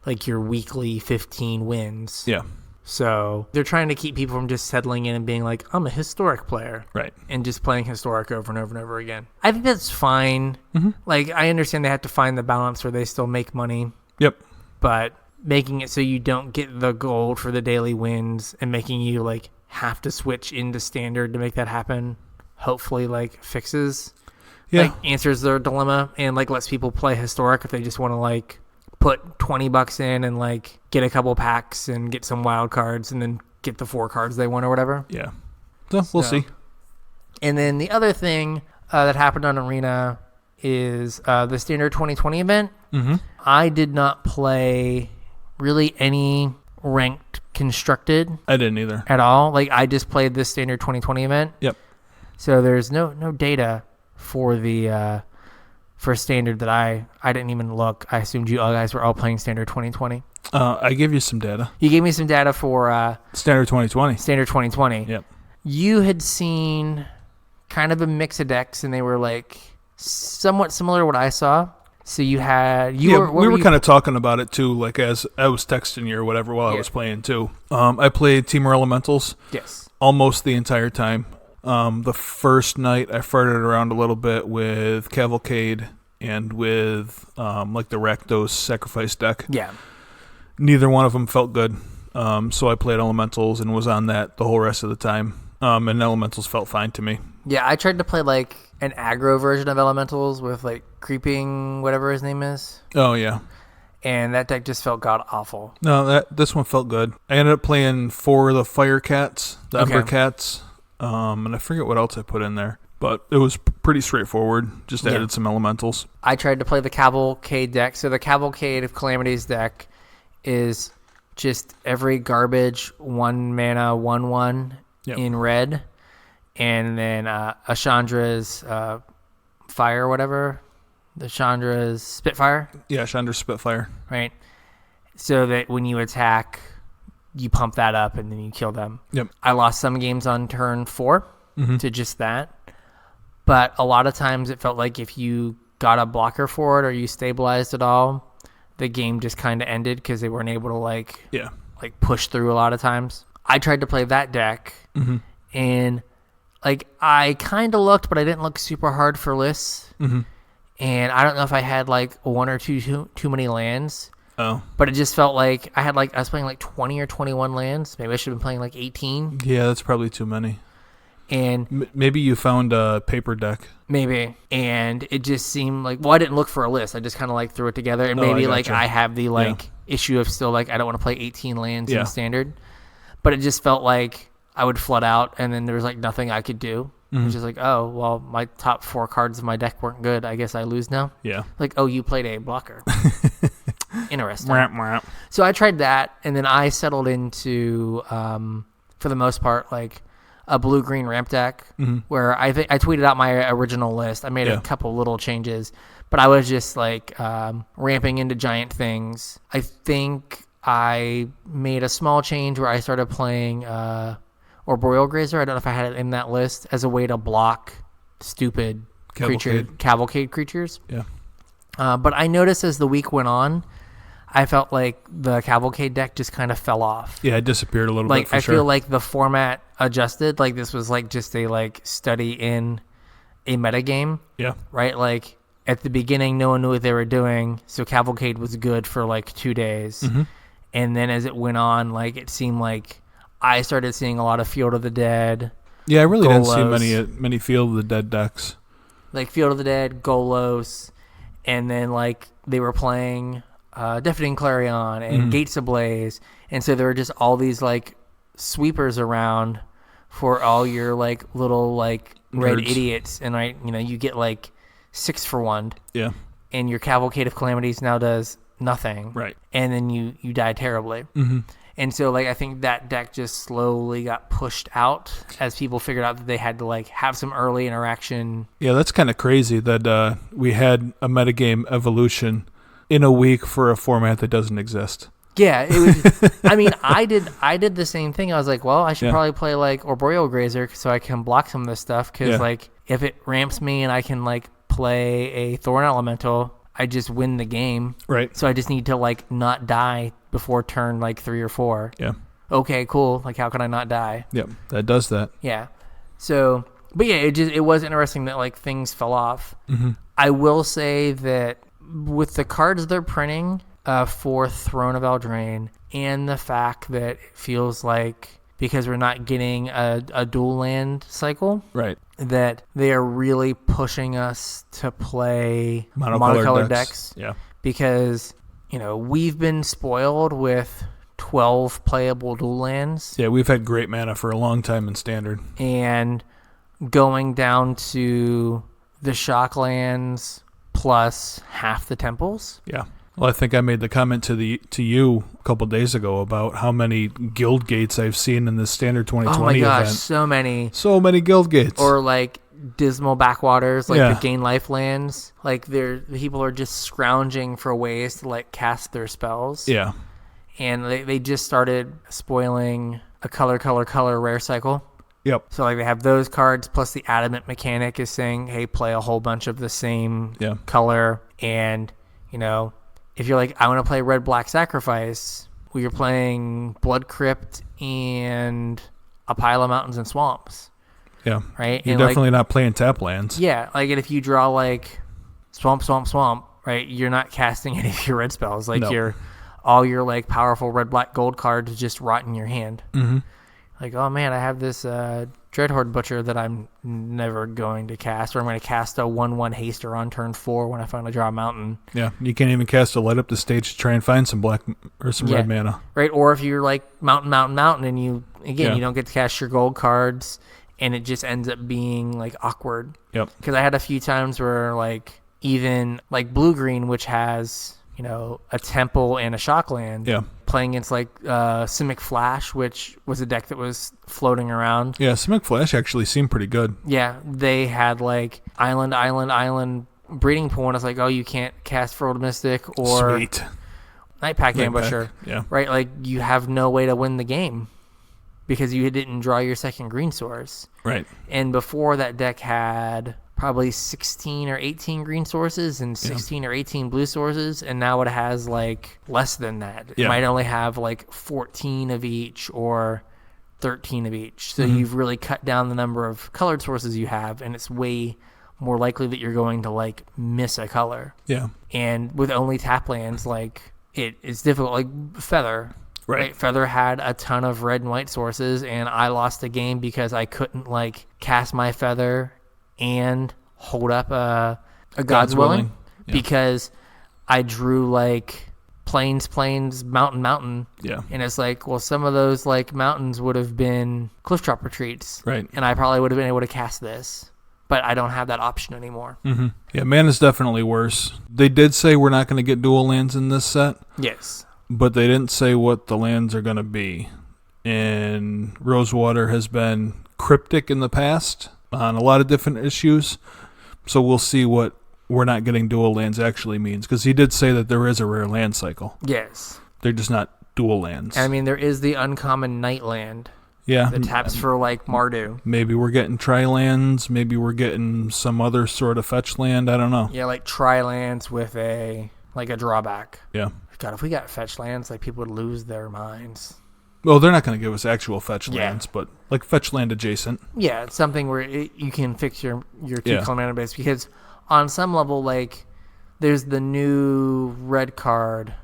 like your weekly 15 wins. Yeah. So they're trying to keep people from just settling in and being like, I'm a historic player. Right. And just playing historic over and over and over again. I think that's fine. Mm-hmm. Like, I understand they have to find the balance where they still make money. Yep. But making it so you don't get the gold for the daily wins and making you, like, have to switch into standard to make that happen, hopefully, like, fixes, like, answers their dilemma and, like, lets people play historic if they just want to, like, put $20 in and like get a couple packs and get some wild cards and then get the 4 cards they want or whatever. Yeah. So we'll see. And then the other thing that happened on Arena is the Standard 2020 event. Mm-hmm. I did not play really any ranked constructed. I didn't either. At all. Like I just played this Standard 2020 event. Yep. So there's no data for the for standard that I didn't even look. I assumed you guys were all playing Standard 2020. I gave you some data. You gave me some data for Standard 2020. Standard 2020. Yep. You had seen kind of a mix of decks, and they were like somewhat similar to what I saw. So you had we were kind of talking about it too, like as I was texting you or whatever while I was playing too. I played Temur Elementals. Yes. Almost the entire time. The first night I farted around a little bit with Cavalcade and with like the Rakdos Sacrifice deck. Yeah. Neither one of them felt good. So I played Elementals and was on that the whole rest of the time. And Elementals felt fine to me. Yeah, I tried to play like an aggro version of Elementals with like Creeping, whatever his name is. Oh, yeah. And that deck just felt god awful. No, this one felt good. I ended up playing 4 of the Fire Cats, the Ember Cats. And I forget what else I put in there. But it was pretty straightforward. Just added some elementals. I tried to play the Cavalcade deck. So the Cavalcade of Calamities deck is just every garbage 1 mana 1/1 in red. And then Ashandra's Fire or whatever. The Chandra's Spitfire. Yeah, Chandra's Spitfire. Right. So that when you attack, you pump that up and then you kill them. Yep. I lost some games on turn 4 to just that. But a lot of times it felt like if you got a blocker for it or you stabilized it all, the game just kind of ended because they weren't able to like push through a lot of times. I tried to play that deck and like I kind of looked, but I didn't look super hard for lists. And I don't know if I had like 1 or 2 too many lands. Oh. But it just felt like I was playing like 20 or 21 lands. Maybe I should have been playing like 18. Yeah, that's probably too many. And maybe you found a paper deck. Maybe. And it just seemed like, well, I didn't look for a list. I just kind of like threw it together. And maybe like I have the like issue of still like I don't want to play 18 lands in standard. But it just felt like I would flood out and then there was like nothing I could do. It was just like, oh, well, my top 4 cards of my deck weren't good. I guess I lose now. Yeah. Like, oh, you played a blocker. Interesting. So I tried that, and then I settled into, for the most part, like a blue-green ramp deck, where I tweeted out my original list. I made a couple little changes, but I was just like ramping into giant things. I think I made a small change where I started playing Arboreal Grazer. I don't know if I had it in that list as a way to block stupid Cavalcade. cavalcade creatures. Yeah. But I noticed as the week went on, I felt like the cavalcade deck just kind of fell off. Yeah, it disappeared a little bit for I sure. feel like the format adjusted. Like this was like just a like study in a metagame. Yeah. Right? Like at the beginning, no one knew what they were doing. So cavalcade was good for like 2 days. Mm-hmm. And then as it went on, like it seemed like I started seeing a lot of Field of the Dead. Yeah, I really didn't Golos. see many Field of the Dead decks. Like Field of the Dead, Golos, and then like they were playing Deafening Clarion and Gates Ablaze, and so there were just all these like sweepers around for all your like little like red Nerds. idiots, and you get like 6 for 1, Yeah. and your Cavalcade of Calamities now does nothing, Right. and then you die terribly. Mm-hmm. And so, like, I think that deck just slowly got pushed out as people figured out that they had to, like, have some early interaction. Yeah, that's kind of crazy that we had a metagame evolution in a week for a format that doesn't exist. Yeah, it was. I mean, I did the same thing. I was like, well, I should probably play, like, Arboreal Grazer so I can block some of this stuff. Because, like, if it ramps me and I can, like, play a Thorn Elemental, I just win the game. Right. So I just need to, like, not die before turn, like, 3 or 4. Yeah. Okay, cool. Like, how can I not die? Yep, that does that. Yeah. So, but yeah, it was interesting that like things fell off. Mm-hmm. I will say that with the cards they're printing for Throne of Eldraine, and the fact that it feels like because we're not getting a dual land cycle, Right. that they are really pushing us to play Monocolored decks. Yeah. Because we've been spoiled with 12 playable dual lands. Yeah, we've had great mana for a long time in Standard. And going down to the shock lands plus half the temples. Yeah. Well, I think I made the comment to you a couple days ago about how many guild gates I've seen in this Standard 2020 Oh my gosh, event. so many. So many guild gates. Or like dismal backwaters, like Yeah. the gain life lands. Like people are just scrounging for ways to like cast their spells. Yeah. And they just started spoiling a color rare cycle. Yep. So like they have those cards plus the adamant mechanic is saying, hey, play a whole bunch of the same color. And if you're like, I want to play red black sacrifice, well, you're playing Blood Crypt and a pile of mountains and swamps. Yeah. Right. You're and definitely not playing tap lands. Yeah. Like, and if you draw like swamp, right, you're not casting any of your red spells. Like all your like powerful red, black, gold cards just rot in your hand. Mm-hmm. Like, oh man, I have this Dreadhorde Butcher that I'm never going to cast, or I'm going to cast a 1/1 haster on turn 4 when I finally draw a mountain. Yeah, you can't even cast a light up the stage to try and find some black or some red mana. Right, or if you're like mountain, and you don't get to cast your gold cards, and it just ends up being like awkward. Yep. Because I had a few times where like even like blue green, which has a temple and a shockland. Yeah. Playing against like Simic Flash, which was a deck that was floating around. Yeah, Simic Flash actually seemed pretty good. Yeah, they had like island breeding pool, and it's like, oh, you can't cast Furled Mystic or Sweet. Night Pack Ambusher. Yeah. Right, like you have no way to win the game because you didn't draw your second green source. Right. And before that deck had probably 16 or 18 green sources and 16 or 18 blue sources, and now it has like less than that. It might only have like 14 of each or 13 of each. So you've really cut down the number of colored sources you have, and it's way more likely that you're going to like miss a color. Yeah. And with only tap lands, like it's difficult. Like Feather. Right. Feather had a ton of red and white sources, and I lost the game because I couldn't like cast my Feather and hold up a God's Willing because I drew like plains, mountain. Yeah. And it's like, well, some of those like mountains would have been Cliff Drop Retreats. Right. And I probably would have been able to cast this, but I don't have that option anymore. Mm-hmm. Yeah, mana's definitely worse. They did say we're not going to get dual lands in this set. Yes. But they didn't say what the lands are going to be. And Rosewater has been cryptic in the past on a lot of different issues. So we'll see what we're not getting dual lands actually means. Because he did say that there is a rare land cycle. Yes. They're just not dual lands. I mean, there is the uncommon night land. Yeah. The taps for like Mardu. Maybe we're getting tri-lands. Maybe we're getting some other sort of fetch land. I don't know. Yeah, like tri-lands with a drawback. Yeah. God, if we got fetch lands, like people would lose their minds. Well, they're not going to give us actual fetch lands, but like fetch land adjacent. Yeah, it's something where you can fix your 2-color mana base, because on some level, like, there's the new red card,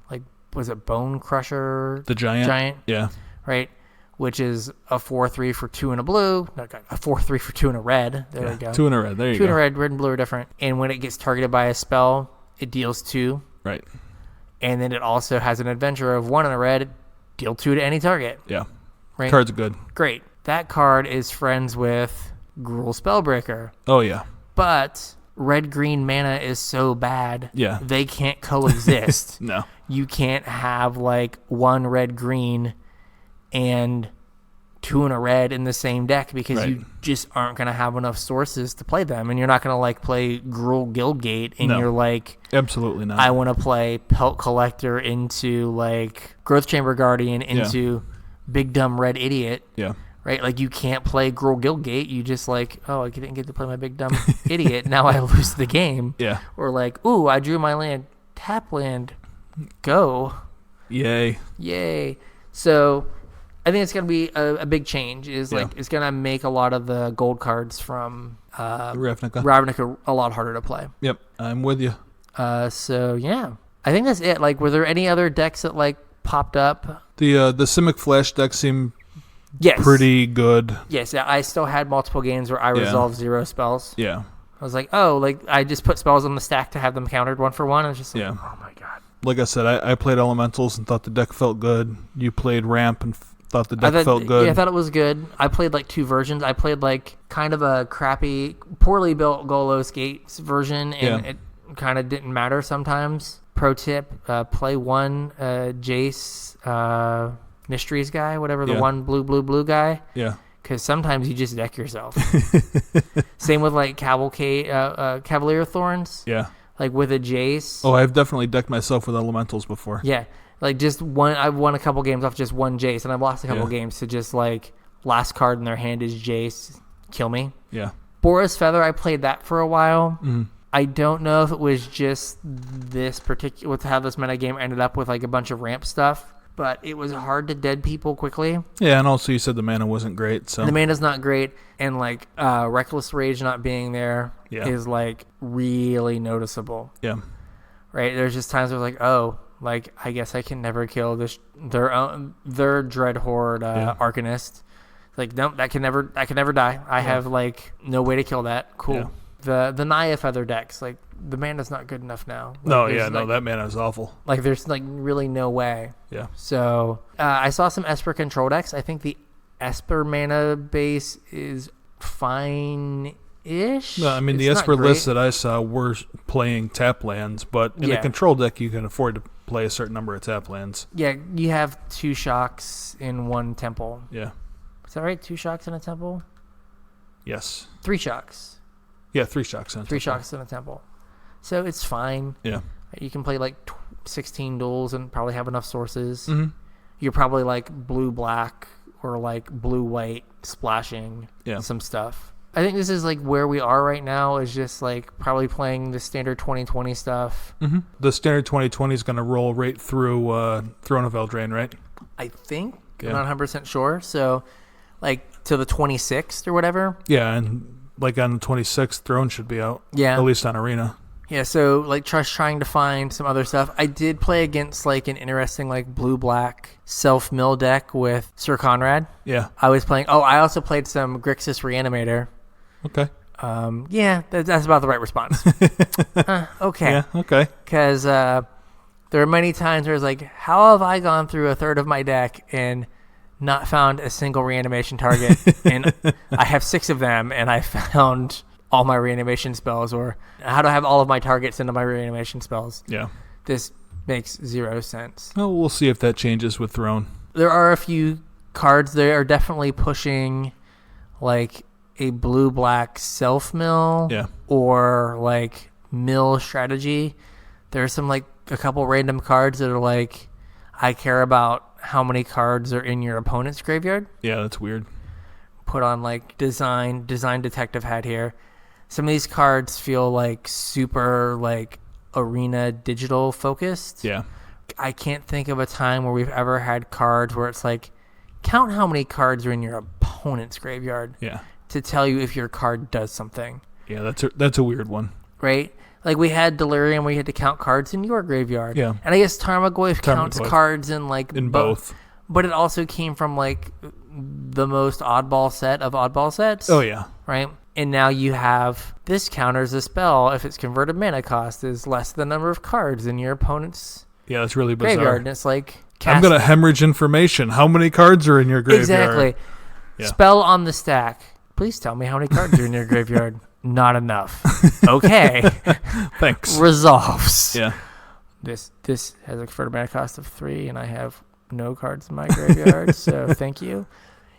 like, was it Bone Crusher? The giant? Yeah. Right? Which is a 4/3 for 2 and a blue. No, a 4/3 for 2 and a red. There we go. 2 and a red. There you go. 2 and a red and blue are different. And when it gets targeted by a spell, it deals 2. Right. And then it also has an adventure of 1 and a red, deal 2 to any target. Yeah. Right? Card's good. Great. That card is friends with Gruul Spellbreaker. Oh, yeah. But red-green mana is so bad, they can't coexist. No. You can't have, like, 1 red-green and 2 and a red in the same deck, because you just aren't going to have enough sources to play them. And you're not going to, like, play Gruul Guildgate and you're like... Absolutely not. I want to play Pelt Collector into, like, Growth Chamber Guardian into Big Dumb Red Idiot. Yeah. Right? Like, you can't play Gruul Guildgate. You just, like, oh, I didn't get to play my Big Dumb Idiot. Now I lose the game. Yeah. Or, like, ooh, I drew my land. Tap land. Go. Yay. So... I think it's going to be a big change. It's going to make a lot of the gold cards from Ravnica a lot harder to play. Yep, I'm with you. So, yeah. I think that's it. Like, were there any other decks that, like, popped up? The Simic Flash deck seemed pretty good. Yes, I still had multiple games where I resolved 0 spells. Yeah. I was like, oh, like, I just put spells on the stack to have them countered 1 for 1. I was just like, oh, my God. Like I said, I played Elementals and thought the deck felt good. You played Ramp and... thought the deck felt good. Yeah, I thought it was good. I played like 2 versions. I played like kind of a crappy, poorly built Golos Gates version, and it kind of didn't matter sometimes. Pro tip, play 1 Jace Mysteries guy, whatever, the 1 blue guy. Yeah. Because sometimes you just deck yourself. Same with like Cavalier Thorns. Yeah. Like with a Jace. Oh, I've definitely decked myself with Elementals before. Yeah. Like just one, I've won a couple games off just 1 Jace, and I've lost a couple games to just like last card in their hand is Jace, kill me. Yeah. Boris Feather, I played that for a while. Mm-hmm. I don't know if it was just this particular, with how this metagame ended up with like a bunch of ramp stuff, but it was hard to dead people quickly. Yeah, and also you said the mana wasn't great, so. The mana's not great, and like Reckless Rage not being there is like really noticeable. Yeah. Right? There's just times where like, oh, like, I guess I can never kill their Dread Horde Arcanist. Like, no, that can never die. I have, like, no way to kill that. Cool. Yeah. The Naya Feather decks, like, the mana's not good enough now. Like, that mana is awful. Like, there's, like, really no way. Yeah. So, I saw some Esper control decks. I think the Esper mana base is fine-ish. No, I mean, the Esper lists that I saw were playing tap lands, but in a control deck, you can afford to play a certain number of tap lands. Yeah, you have 2 shocks in 1 temple. Yeah. Is that right? 2 shocks in a temple? Yes. 3 shocks. Yeah, 3 shocks in a temple. 3 shocks in a temple. So it's fine. Yeah. You can play like 16 duels and probably have enough sources. Mm-hmm. You're probably like blue-black or like blue-white splashing some stuff. I think this is like where we are right now, is just like probably playing the standard 2020 stuff. Mm-hmm. The standard 2020 is going to roll right through Throne of Eldraine, right? I think. I'm not 100% sure. So like to the 26th or whatever. Yeah, and like on the 26th, Throne should be out. Yeah. At least on Arena. Yeah, so like trying to find some other stuff. I did play against like an interesting like blue-black self-mill deck with Sir Conrad. Yeah. I also played some Grixis Reanimator. Okay. That's about the right response. Okay. Yeah, okay. Because there are many times where it's like, how have I gone through a third of my deck and not found a single reanimation target? And I have 6 of them, and I found all my reanimation spells, or how to have all of my targets into my reanimation spells. Yeah. This makes 0 sense. Well, we'll see if that changes with Throne. There are a few cards that are definitely pushing, like, a blue-black self-mill or, like, mill strategy. There's some, like, a couple random cards that are, like, I care about how many cards are in your opponent's graveyard. Yeah, that's weird. Put on like design detective hat here. Some of these cards feel like super like arena digital focused. Yeah. I can't think of a time where we've ever had cards where it's like, count how many cards are in your opponent's graveyard. Yeah. To tell you if your card does something. Yeah, that's a weird one. Right? Like we had Delirium where you had to count cards in your graveyard. Yeah. And I guess Tarmogoyf counts cards in like in both. But it also came from like the most oddball set of oddball sets. Oh yeah. Right? And now you have this counters a spell if its converted mana cost is less than the number of cards in your opponent's that's really bizarre. graveyard. And it's like I'm gonna hemorrhage information. How many cards are in your graveyard? Exactly. Yeah. Spell on the stack. Please tell me how many cards are in your graveyard. Not enough. Okay. Thanks. Resolves. Yeah. This has a converted mana cost of 3, and I have no cards in my graveyard, so thank you.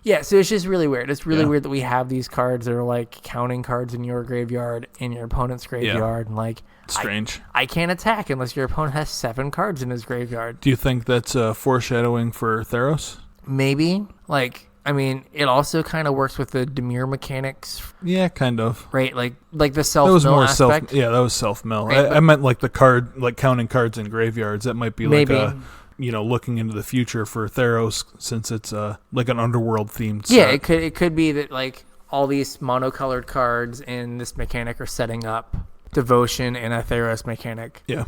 Yeah, so it's just really weird. It's really weird that we have these cards that are like counting cards in your graveyard, in your opponent's graveyard, and like strange. I can't attack unless your opponent has 7 cards in his graveyard. Do you think that's foreshadowing for Theros? Maybe. Like, I mean, it also kind of works with the Dimir mechanics. Yeah, kind of. Right, like the self-mill aspect. Yeah, that was self-mill. Right, I meant like the card, like counting cards in graveyards. That might be maybe. Like looking into the future for Theros, since it's like an underworld themed set. Yeah, it could be that like all these monocolored cards in this mechanic are setting up Devotion and a Theros mechanic. Yeah.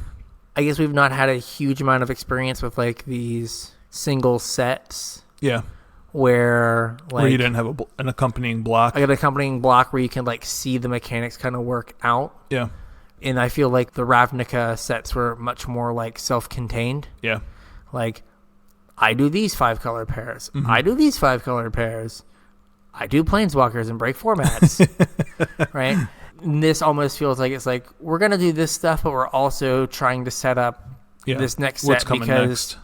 I guess we've not had a huge amount of experience with like these single sets. Yeah. Where you didn't have an accompanying block. I got an accompanying block where you can like see the mechanics kind of work out. Yeah. And I feel like the Ravnica sets were much more like self-contained. Yeah. Like, I do these 5 color pairs. Mm-hmm. I do these 5 color pairs. I do Planeswalkers and break formats. Right? And this almost feels like it's like, we're going to do this stuff, but we're also trying to set up this next set. What's coming next?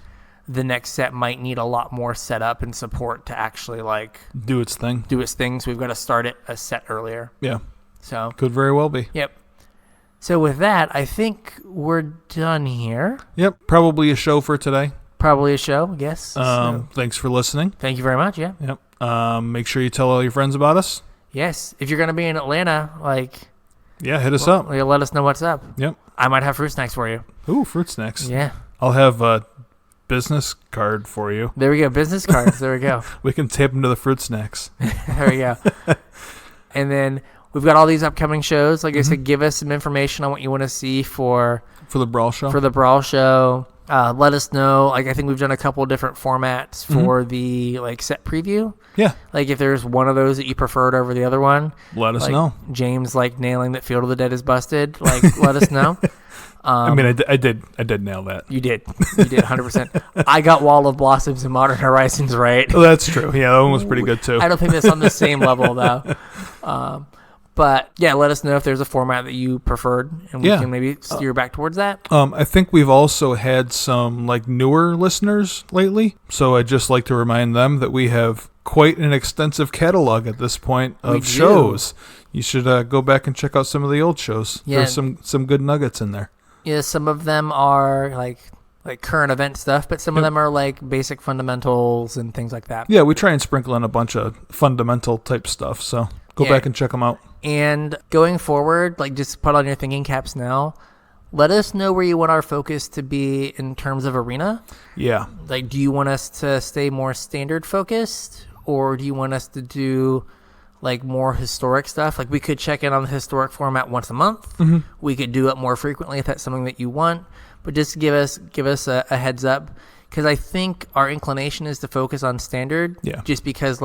The next set might need a lot more setup and support to actually like do its thing. So we've got to start it a set earlier. Yeah. So could very well be. Yep. So with that, I think we're done here. Yep. Probably a show for today. Probably a show, yes. Thanks for listening. Thank you very much, yeah. Yep. Make sure you tell all your friends about us. Yes. If you're going to be in Atlanta, hit us up. Let us know what's up. Yep. I might have fruit snacks for you. Ooh, fruit snacks. Yeah. I'll have a business card for you. There we go. Business cards. There we go. We can tape them to the fruit snacks. There we go. And then we've got all these upcoming shows. Like I said, give us some information on what you want to see for the Brawl Show. For the Brawl Show. Let us know. Like, I think we've done a couple different formats for the set preview. Yeah. Like, if there's one of those that you preferred over the other one, let us know. James nailing that Field of the Dead is busted. Let us know. I mean, I did nail that. You did 100%. I got Wall of Blossoms and Modern Horizons right. Oh, that's true. Yeah, that one was pretty good too. I don't think that's on the same level though. But yeah, let us know if there's a format that you preferred, and we can maybe steer back towards that. I think we've also had some newer listeners lately, so I'd just like to remind them that we have quite an extensive catalog at this point of shows. You should go back and check out some of the old shows. Yeah. There's some good nuggets in there. Yeah, some of them are like current event stuff, but some of them are basic fundamentals and things like that. Yeah, we try and sprinkle in a bunch of fundamental type stuff, so go back and check them out. And going forward, just put on your thinking caps now. Let us know where you want our focus to be in terms of arena. Yeah. Do you want us to stay more standard focused, or do you want us to do more historic stuff? We could check in on the historic format once a month. Mm-hmm. We could do it more frequently if that's something that you want. But just give us a heads up, because I think our inclination is to focus on standard. Yeah. Just because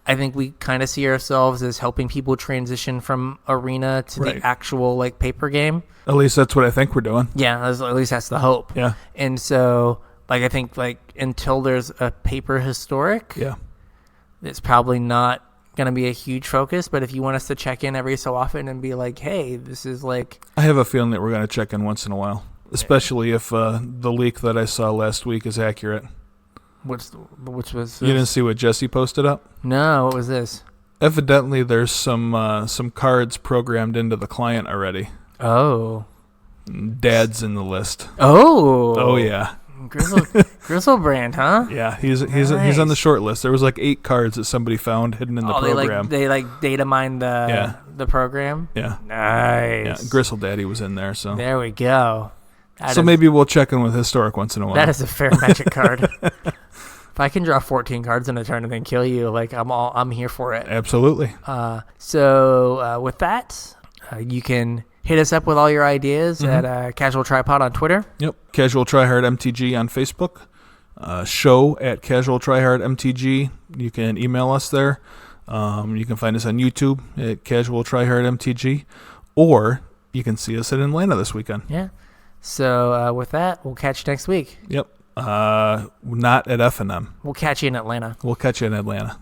I think we kind of see ourselves as helping people transition from arena to the actual paper game. At least that's what I think we're doing. Yeah, at least that's the hope. Yeah. And so I think until there's a paper historic, it's probably not going to be a huge focus. But if you want us to check in every so often and be hey, this is I have a feeling that we're going to check in once in a while, especially if the leak that I saw last week is accurate. Which was this? You didn't see what Jesse posted up? No, what was this? Evidently, there's some cards programmed into the client already. Oh. Dad's in the list. Oh. Oh, yeah. Grizzlebrand, huh? Yeah, he's on the short list. There was like 8 cards that somebody found hidden in the program. They data mined the program. Yeah, nice. Yeah, Gristle Daddy was in there. So there we go. Maybe we'll check in with Historic once in a while. That is a fair Magic card. If I can draw 14 cards in a turn and then kill you, like I'm here for it. Absolutely. So with that, you can hit us up with all your ideas at Casual Tripod on Twitter. Yep. Casual Tryhard MTG on Facebook. Show at Casual Tryhard MTG. You can email us there. You can find us on YouTube at Casual Tryhard MTG, or you can see us in Atlanta this weekend. Yeah. So with that, we'll catch you next week. Yep. Not at F&M. We'll catch you in Atlanta. We'll catch you in Atlanta.